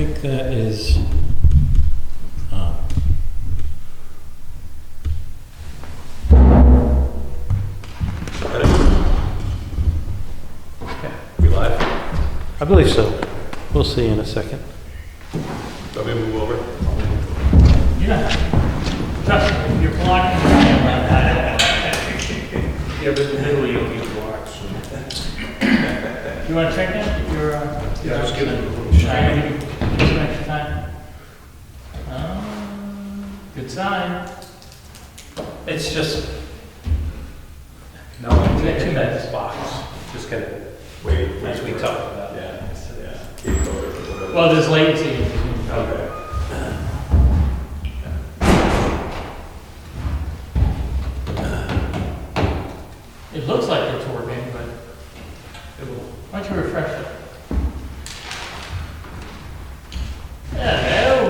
think that is, uh, We live? I believe so. We'll see in a second. Let me move over. Yeah. Just, if you're blocking the camera. Yeah, but in the middle you'll be blocked, so. You want to check in? If you're, Yeah, just give it a little should I shine. give you some extra time? Good sign. It's just, no, We got 2 minutes. box. Just gotta wait, as we talked about. Yeah, yeah. Keep it over. Well, there's latency. Okay. It looks like it's working, but why don't you refresh it? Hello.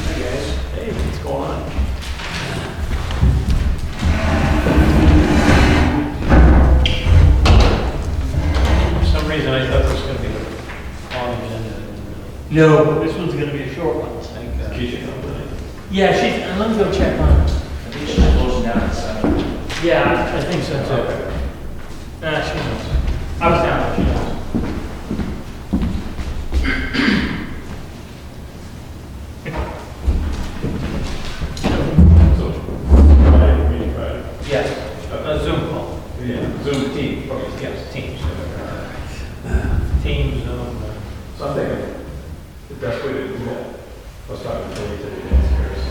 Hey guys, hey, what's going on? For some reason, I thought this was gonna be the long agenda. No, this one's gonna be a short one. Thank God. Keisha, come tonight. Yeah, let me go check on it. I think she's closing down at 7. Yeah, I think so too. Okay. Nah, she knows. I was down there, she knows. So, Friday, meeting Friday. Yes, a Zoom call. Yeah, Zoom team. Yes, Teams. Teams, Zoom. So I'm thinking, the best way to do that, I was talking to Billy today downstairs.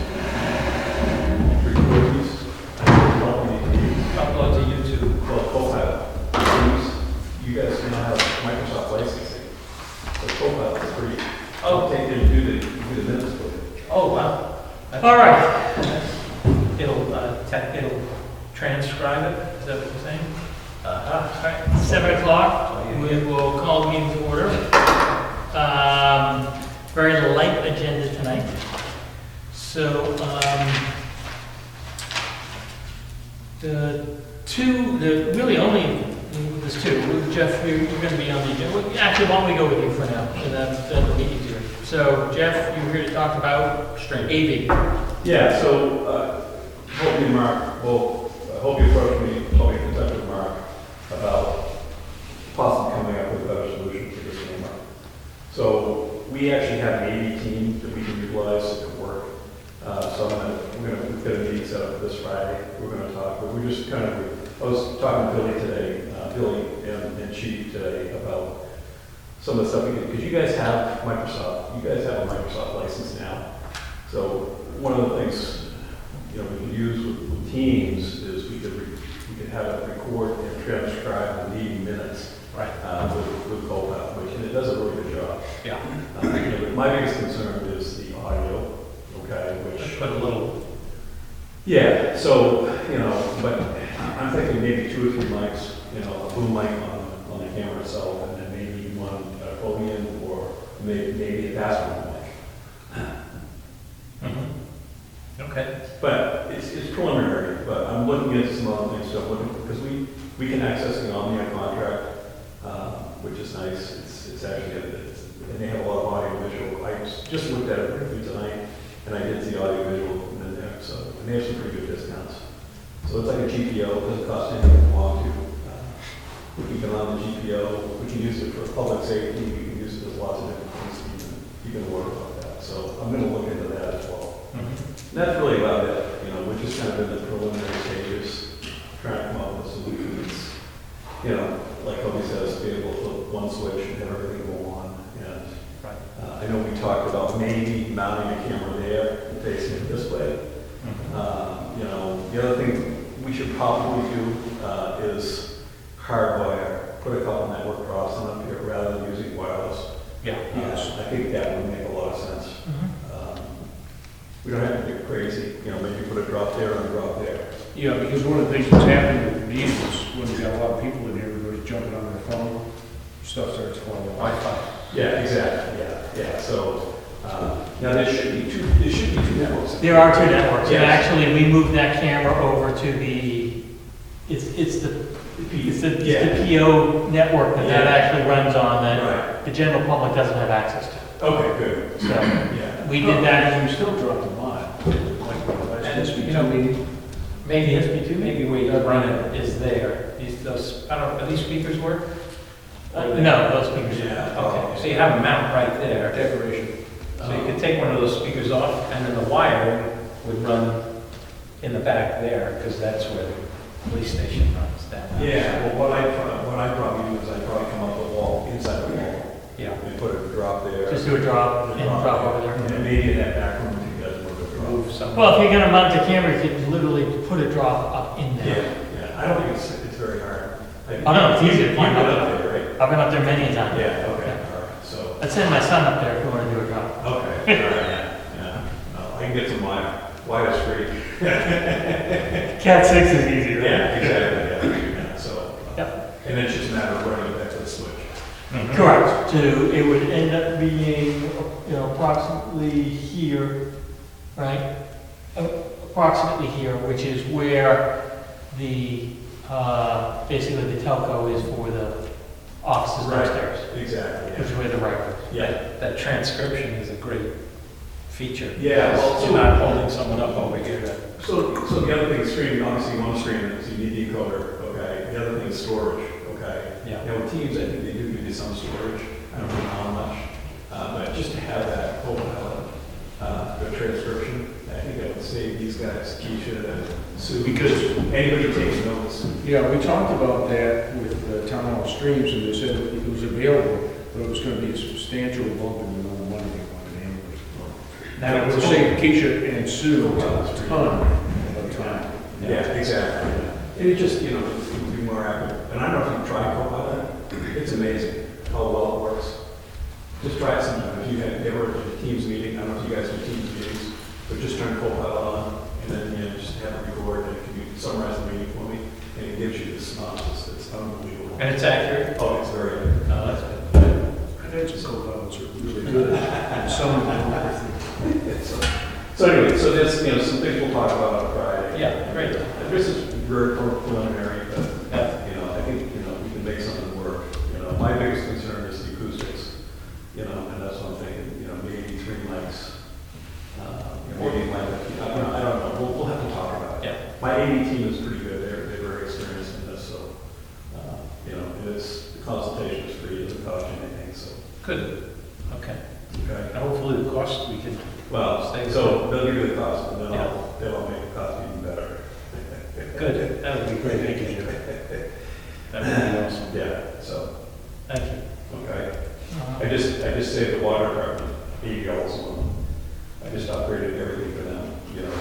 Record these, I think probably need to use, Upload to YouTube. well, Copilot. Use, you guys now have Microsoft licensing. So Copilot is free. I'll take it and do the minutes for you. Oh, wow. All right. It'll transcribe it, is that what you're saying? All right, 7 o'clock, we will call the meeting to order. Very light agenda tonight. So, really only, there's 2. Jeff, you're going to be on the agenda. Actually, why don't we go with you for now, and that'll be easier. So, Jeff, you're here to talk about AV. Yeah, so, hope you, Mark, well, I hope you approach me, I'll be in touch with Mark about possibly coming up with a better solution for this camera. So, we actually have an AV team that we can utilize to work. So we've got a meeting set up this Friday, we're gonna talk, but we're just kind of, I was talking to Billy today, Billy and Chief today about some of the stuff we can, because you guys have Microsoft, you guys have a Microsoft license now. So one of the things, we can use with Teams is we could have it record and transcribe the meeting minutes. Right. With Copilot, and it does a really good job. Yeah. But my biggest concern is the audio, okay, which. Put a little, Yeah, so, but I'm thinking maybe 2 or 3 mics, a boom mic on the camera itself, and then maybe one podium or maybe a password mic. okay. But it's preliminary, but I'm looking into some other things, so I'm looking, because we can access the Omnia contract, which is nice. It's actually, and they have a lot of audio visual. I just looked at it briefly tonight, and I did see audio visual in there, so, and they have some pretty good discounts. So it's like a GPO, it doesn't cost anything to log to. We can get on the GPO, we can use it for public safety, we can use it as lots of different things, you can work about that. So I'm gonna look into that as well. And that's really about it, we're just kind of in the preliminary stages, trying to come up with solutions. Like Kobe says, be able to flip one switch and have everything go on. And I know we talked about maybe mounting a camera there and facing it this way. The other thing we should probably do is hardwire, put a couple network processing up here rather than using wireless. Yeah. I think that would make a lot of sense. We don't have to get crazy, maybe put a drop there and a drop there. Yeah, because one of the things that's happening with these is when you got a lot of people in here, everybody's jumping on their phone, stuff starts falling off. Wi-Fi. Yeah, exactly, yeah. So, now there should be 2 networks. There are 2 networks, and Yes. actually, we moved that camera over to the, it's It's the Yeah. PO network that Yeah. actually runs on that Right, the general public doesn't have access to. okay, good, So yeah. we did that. You still drop them on, like, And, last you know, meeting. maybe where you run it is there. Those, I don't, are these speakers work? No, those speakers. Yeah. Okay, so you have a mount right there. Decoration. So you could take one of those speakers off, and then the wire would run in the back there, because that's where the police station runs down. there. Yeah, well, what I'd probably do is I'd probably come up the wall, inside the wall, Yeah. and put a drop there. Just do a drop and drop over there. And maybe in that back room, you guys want to drop. Move some. Well, if you're gonna mount the camera, you can literally put a drop up in Yeah, there. yeah, I don't think it's very hard. Oh, no, it's easy to You've find been out. up there, right? I've been up there many a time. Yeah, okay, all right, so, I'd send my son up there if you wanna do a drop. okay, all right, yeah. I can get some wire straight. Cat 6 is easy, right? Yeah, exactly, yeah, so. Yep. And it's just a matter of running it back to the switch. Correct. It would end up being, you know, approximately here, right? Approximately here, which is where the, basically the telco is for the offices Right. upstairs, Exactly, which is where the router is. yeah. That transcription is a great feature. Yeah, well, You're not holding someone up over here to. So the other thing is streaming, obviously you want to stream it, so you need decoder, okay? The other thing is storage, okay? Yeah. You know, with Teams, I think they do give you some storage, I don't know how much, but just to have that the transcription, I think that would save these guys, Keisha and Sue, because anybody takes notes. Yeah, we talked about that with the town hall streams, and they said it was available, but it was gonna be a substantial bump in the amount of money they wanted anyway. Now, That would save Keisha and Sue a ton of time. Yeah, exactly. It just, you know, it would be more accurate. And I don't know if you've tried Copilot, it's amazing how well it works. Just try it sometime. If you have ever a Teams meeting, I don't know if you guys do Teams meetings, but just turn Copilot on and then, you know, just have it record and can you summarize the meeting for me? And it gives you the synopsis. It's unbelievable. And it's accurate? Oh, it's very good. No, that's good. I've had some co-pilots who are really good, and some So anyway, so there's, you know, some things we'll talk about on Friday. Yeah, great. This is very preliminary, but, Yeah. you know, I think, you know, we can make something work. You know, my biggest concern is the acoustics, you know, and that's what I'm thinking, you know, maybe 3 mics. You know, maybe like, I don't know, we'll have to talk about it. Yeah. My AV team is pretty good, they're very experienced in this, so, you know, and it's, the consultation is free, it doesn't cost you anything, so, Good. Okay. okay. And hopefully the cost we can. Well, Stay so they'll give you the cost, and then Yeah. they'll make the cost even better. Good. That would be great. Thank you. That would be awesome. Yeah, so, Thank you. okay. I just saved the water department $80 a month. I just upgraded everything for them, you know.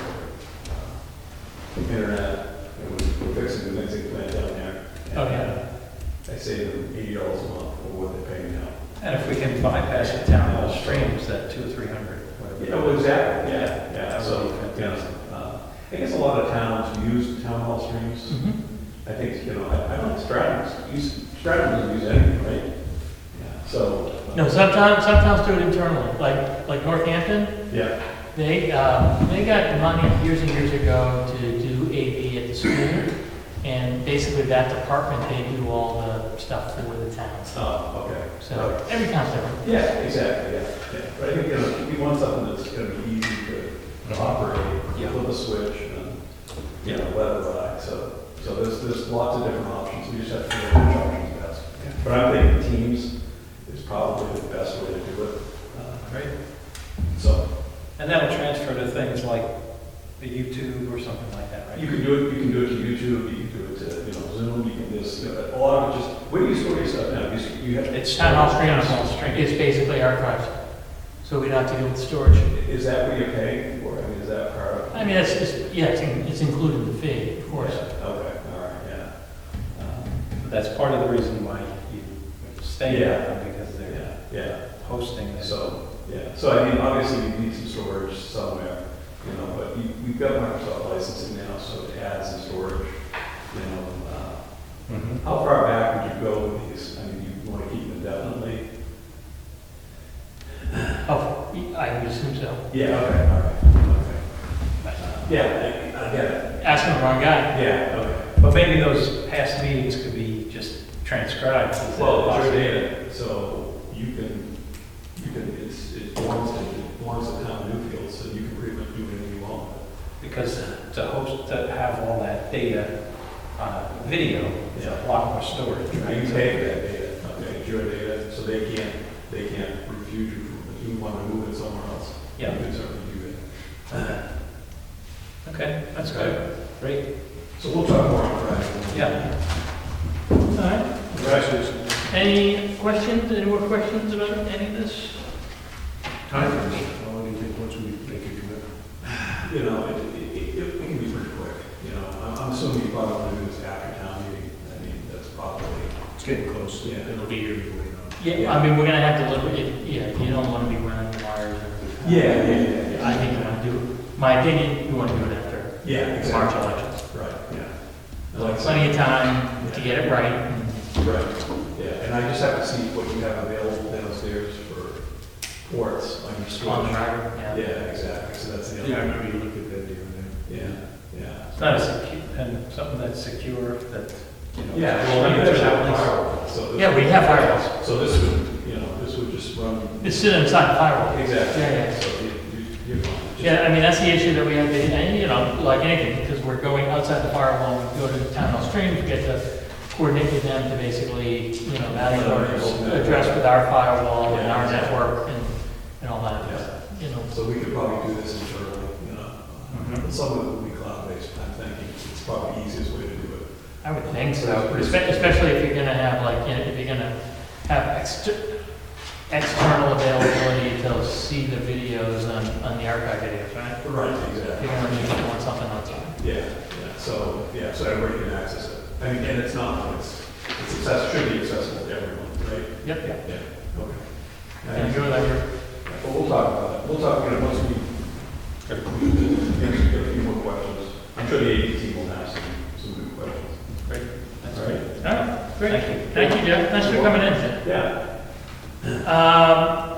Internet, and we're fixing the mixing plant down there. And, Oh, yeah. I saved them $80 a month for what they're paying now. And if we can bypass the town hall streams, that 200 or 300, whatever. Yeah, well, exactly, yeah, Yeah, yeah, that so, would be you know, fantastic. I guess a lot of towns use town hall streams. I think, you know, I don't, Stratton doesn't use anything, right? Yeah, so. No, sometimes do it internally, like Northampton, Yeah, they got money years and years ago to do AV at the school, and basically that department, they do all the stuff for the towns. oh, okay. So every town's different. Yeah, exactly, yeah. But I think, you know, we want something that's gonna be easy to operate, Yeah. flip a switch, and, you know, let it ride, so there's lots of different options, we just have to figure out which option's best. But I'm thinking Teams is probably the best way to do it, Great. so. And that'll transfer to things like the YouTube or something like that, right? You can do it to YouTube, you can do it to, you know, Zoom, you can just, you know, a lot of it just, where do you store your stuff now? You have, It's Town hall Town hall streams streams. is basically archives, so we don't have to deal with storage. is that what you're paying for? I mean, is that part of? I mean, it's included in the fee, of course. Yeah, okay, all right, yeah. But that's part of the reason why you stay Yeah. there, because they're Yeah, hosting this. so, yeah, so I mean, obviously you need some storage somewhere, you know, but we've got Microsoft licensing now, so to add some storage, you know, Mhm. how far back would you go with these? I mean, you want to keep them indefinitely? Oh, I would assume so. Yeah, okay, all right, okay. Yeah, I get it. Asking the wrong guy. Yeah, okay. But maybe those past meetings could be transcribed. Is that Well, it's your possible? data, so it belongs to town of Newfield, so you can pretty much do anything you want. Because to host, to have all that data on a video is a lot more storage, You right? can pay for that data, okay, it's your data, so they can't refuse you from, if you want to move it somewhere else. Yeah. You can certainly do that. Okay, that's good. Great. So we'll talk more on Friday. Yeah. All right. Congratulations. Any questions, any more questions about any of this? Time frame, how long do you think once we make a commitment? You know, it can be pretty quick, you know, I'm assuming you probably want to do this after town meeting, I mean, that's probably, It's getting close. Yeah. It'll be here before you know it. Yeah, I mean, we're gonna have to look, yeah, you don't wanna be running wires or. Yeah. I think you wanna do, my opinion, you wanna do it after Yeah, the March exactly. elections. Right, yeah. Like, Plenty of time to get it right. right, yeah, and I just have to see what you have available downstairs for ports on your On storage. the driver, Yeah, yeah. exactly, so that's the other. Yeah, I remember you looked at that the other day. Yeah. It's not a secure, and something that's secure that, you know. Yeah, just well, run you it guys through have at least. firewall, so. this- Yeah, we have firewalls. So this would, this would just run. It's sitting inside the firewall. Exactly. Yeah, So you're fine. Just- Yeah, I mean, that's the issue that we have, and, you know, like anything, because we're going outside the firewall, we go to the town hall stream, we get to coordinate with them to basically, you know, manage our, address with our firewall and our network and all that, Yeah. you know. So we could probably do this internally, Mhm. but some of it will be cloud-based, I'm thinking, it's probably the easiest way to do it. I would think so, especially if you're gonna have like, you know, if you're gonna have external availability to see the videos on the archive videos, right? Right, If exactly. you're gonna need to want something outside. So everybody can access it. I mean, and it's not, it's should be accessible to everyone, right? Yep. Yeah, okay. And go that route. But we'll talk about it. We'll talk, once we get a few more questions. I'm sure the ADT will have some good questions. Great. That's All great. right. All right, great. Thank you. Thank you, Jeff. Thanks for coming in, Jeff. Yeah.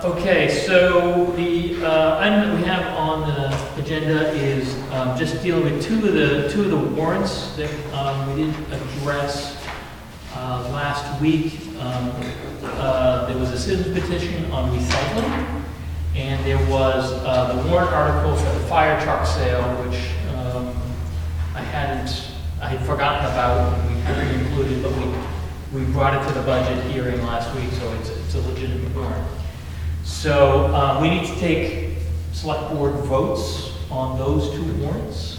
Okay, so the item that we have on the agenda is just dealing with two of the warrants that we didn't address last week. There was a citizen petition on recycling, and there was the warrant article for the fire truck sale, which I had forgotten about, and we hadn't included, but we brought it to the budget hearing last week, so it's a legitimate warrant. So we need to take select board votes on those two warrants.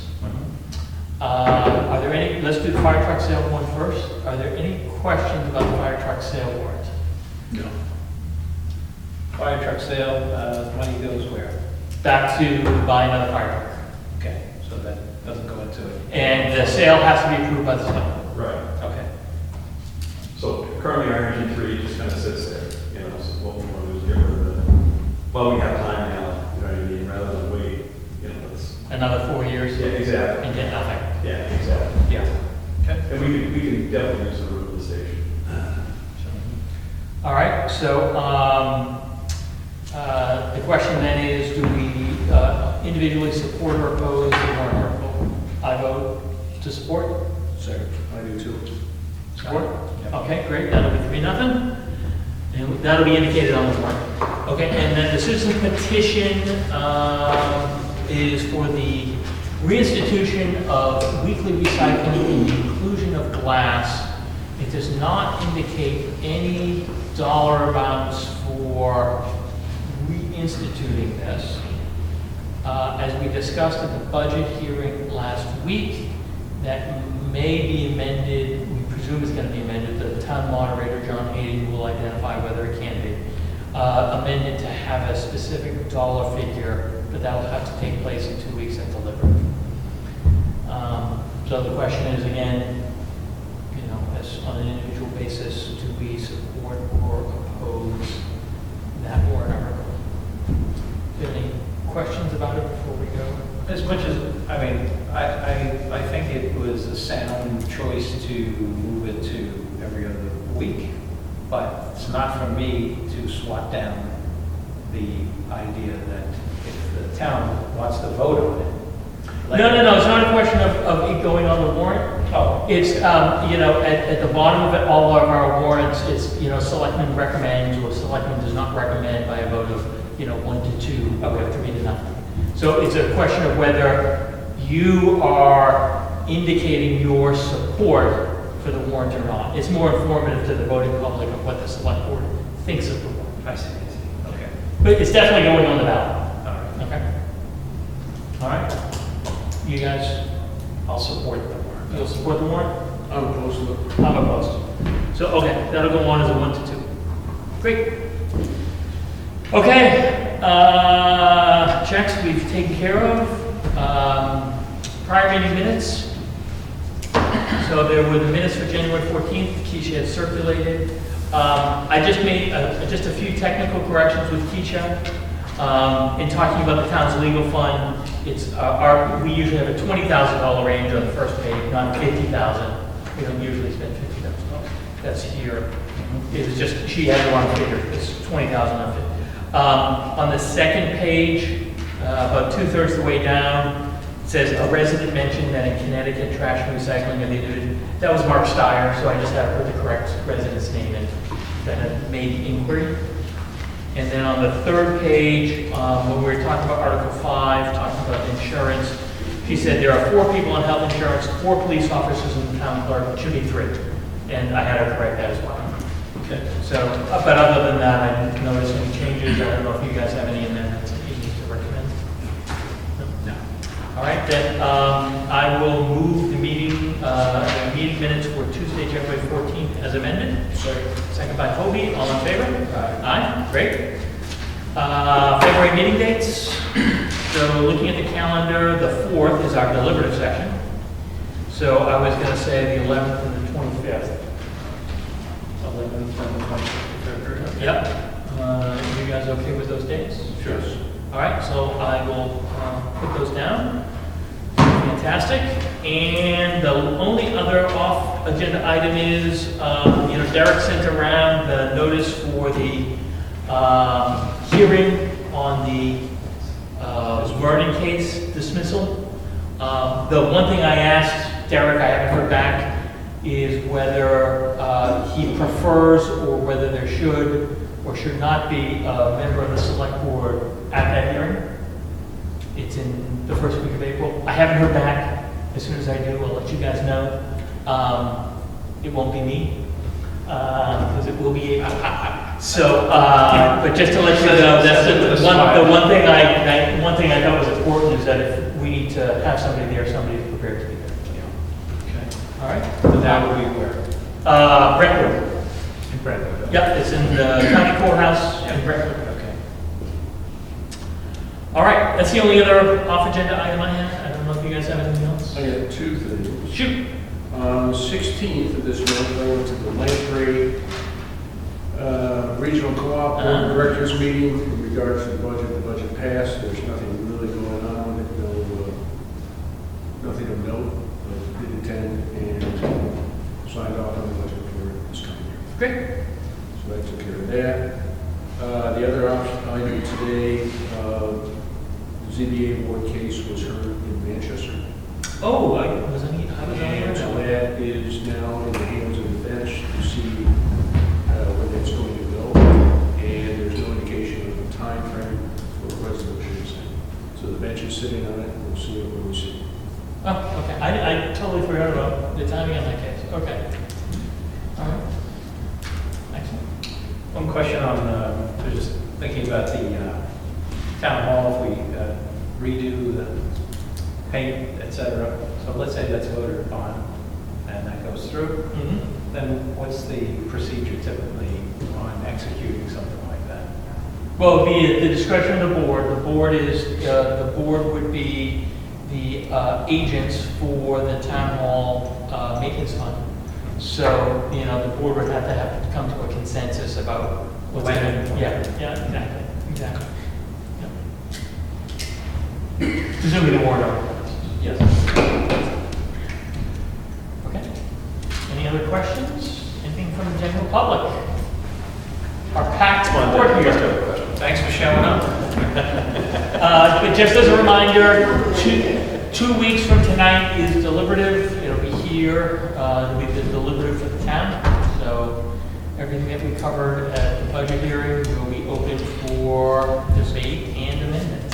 Are there any, let's do the fire truck sale one first. Are there any questions about the fire truck sale warrant? No. Fire truck sale, money goes where? Back to buy another fire truck. Okay, so that doesn't go into it. And the sale has to be approved by the select board. Right. Okay. So currently our Energy 3 just kind of sits there, so what we want to do is get rid of it. Well, we have time now, you know what I mean, rather than wait, let's. Another 4 years Yeah, exactly. and get nothing. Yeah, exactly. Yeah. Okay. And we can definitely use the roof of the station. All right, so the question then is, do we individually support or oppose the warrant article? I vote to support. Second, I do too. Support? Yep. Okay, great, that'll be 3-0. And that'll be indicated on the warrant. Okay, and then the citizen petition is for the reinstitution of weekly recycling and the inclusion of glass. It does not indicate any dollar amounts for reinstituting this. As we discussed at the budget hearing last week, that may be amended, we presume it's going to be amended, the town moderator, John Hayden, will identify whether it can be amended to have a specific dollar figure, but that will have to take place in 2 weeks at the Liberty. So the question is, again, as on an individual basis, do we support or oppose that warrant article? Do you have any questions about it before we go? As much as, I think it was a sound choice to move it to every other week, but it's not for me to swat down the idea that if the town wants to vote on it. No, it's not a question of it going on the warrant. Oh, It's, at the bottom of it, all of our warrants, it's, selectmen recommends or selectmen does not recommend by a vote of, 1 to 2 or 3 to nothing. So it's a question of whether you are indicating your support for the warrant or not. It's more informative to the voting public of what the select board thinks of the warrant. I see, okay. But it's definitely going on the ballot. All right. Okay. All right. You guys, I'll support the warrant. you'll support the warrant? I'm opposed to it. I'm opposed. So, okay, that'll go on as a 1 to 2. Great. Okay, checks we've taken care of. Prior meeting minutes. So there were the minutes for January 14th, Keisha had circulated. I just made just a few technical corrections with Keisha. In talking about the town's legal fund, it's we usually have a $20,000 range on the first page, not $50,000. We don't usually spend $50,000. That's here. It was just, she had the wrong figure. It's $20,000 on it. On the second page, about 2/3 the way down, it says a resident mentioned that in Connecticut, trash and recycling are the individual. That was Mark Steyer, so I just had to put the correct resident's name in that had made the inquiry. And then on the third page, when we were talking about Article 5, talking about insurance, she said there are 4 people on health insurance, 4 police officers in the town clerk, it should be 3. And I had her correct that as well. Okay. So, but other than that, I didn't notice any changes. I don't know if you guys have any amendments that you need to recommend. No. All right, then, I will move the meeting minutes for Tuesday, January 14th as amended. Second by Toby, all in favor? Aye, great. February meeting dates. So looking at the calendar, the 4th is our deliberative session. So I was going to say the 11th and the 25th. 11th and 25th. Yep. You guys okay with those dates? Sure. All right, so I will put those down. Fantastic. And the only other off-agenda item is, Derek sent around the notice for the hearing on the Vernon case dismissal. The one thing I asked Derek, I haven't heard back, is whether he prefers or whether there should or should not be a member of the select board at that hearing. It's in the first week of April. I haven't heard back. As soon as I do, I'll let you guys know. It won't be me, because it will be April. So, but just to let you know, that's the one thing I thought was important is that if we need to have somebody there, somebody's prepared to be there. Okay. All right? And that would be where? Brentwood. In Brentwood. Yep, it's in the county courthouse in Yeah. Brentwood. Okay. All right, that's the only other off-agenda item I have. I don't know if you guys have anything else. I got 2 things. Shoot. On the 16th of this month, I went to the Lamprey Regional Co-op Board of Directors meeting in regards to the budget. The budget passed. There's nothing really going on with it. Nothing of note. But did attend and signed off on the budget for this coming year. Great. So that took care of that. The other item today, ZBA board case was heard in Manchester. Oh, I was on And so that. that is now in the hands of the bench to see when that's going to go. And there's no indication of a time frame for a resolution. So the bench is sitting on it, and we'll see it when we see it. Oh, okay. I totally forgot about the timing on that case. Okay. All right. Excellent. One question on, I was just thinking about the town hall, if we redo the paint, et cetera. So let's say that's voted upon and that goes through, Mm-hmm. then what's the procedure typically on executing something like that? Well, it'd be at the discretion of the board. The board would be the agents for the town hall maintenance fund. So, the board would have to come to a consensus about what's When. going to. Yeah, exactly. Yeah. Presumably the warrant article. Yes. Okay. Any other questions? Anything from the general public? Our packed board here. Thanks for showing up. But just as a reminder, 2 weeks from tonight is deliberative. It'll be here here to be the deliberative for the town. So everything that we covered at the budget hearing will be open for debate and amendment.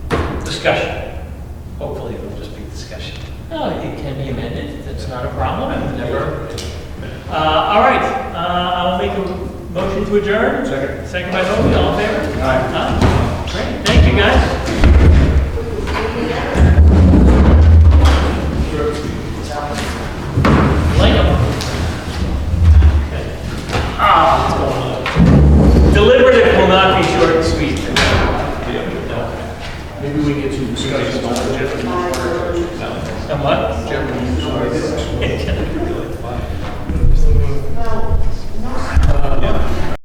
So, Discussion. Hopefully it'll just be discussion. it can be amended, that's not a problem, never. All right, I'll make a motion to adjourn. Second. Second by Moby, all in favor? Aye. Great, thank you, guys. Light 'em. Okay. Deliberative will not be short and sweet. Maybe we get some discussion on the Jeff. And what? Jeff,